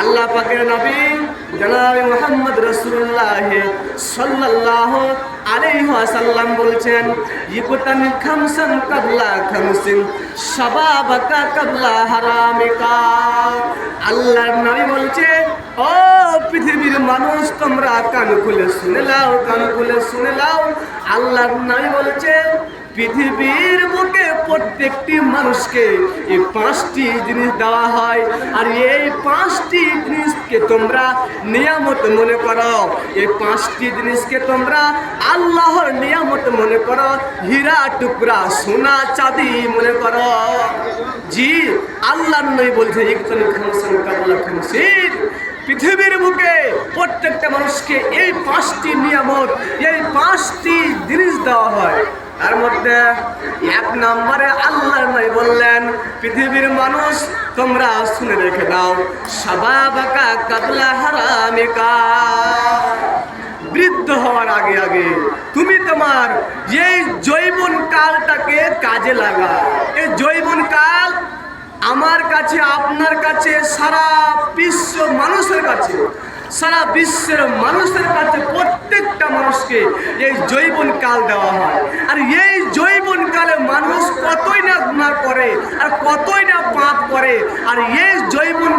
আল্লাহ পাকের নবী জনাব মুহাম্মদ রাসূলুল্লাহ সাল্লাল্লাহু আলাইহি ওয়াসাল্লাম বলছেন, ইকুতানি খামসান কাবলা খামসিন শাবাবাকা কাবলা হারামিকা। আল্লাহর নবী বলছে, ও পৃথিবীর মানুষ, তোমরা কান খুলে শুনে নাও, কান খুলে শুনে নাও। আল্লাহর নবী বলছে, পৃথিবীর বুকে প্রত্যেকটি মানুষকে এই 5টি জিনিস দেওয়া হয়, আর এই 5টি জিনিসকে তোমরা নিয়ামত মনে করো। এই 5টি জিনিসকে তোমরা আল্লাহর নিয়ামত মনে করো, হীরা টুকরা সোনা চাঁদি মনে করো। জি, আল্লাহর নবী বলছে, ইকতানি খামসান কাবলা খামসিন, পৃথিবীর বুকে প্রত্যেকটা মানুষকে এই 5টি নিয়ামত, এই 5টি জিনিস দেওয়া হয়। তার মধ্যে 1 নম্বরে আল্লাহর নবী বললেন, পৃথিবীর মানুষ তোমরা শুনে রেখে দাও, শাবাবাকা কাবলা হারামিকা। বৃদ্ধ হওয়ার আগে আগে তুমি তোমার এই যৌবন কালটাকে কাজে লাগা। এই যৌবন কাল আমার কাছে, আপনার কাছে, সারা বিশ্ব মানুষের কাছে, সারা বিশ্বের মানুষের কাছে প্রত্যেকটা মানুষকে এই যৌবন কাল দেওয়া হয়। আর এই যৌবন কালে মানুষ কতই না গুনাহ করে আর কতই না পাপ করে। আর এই যৌবন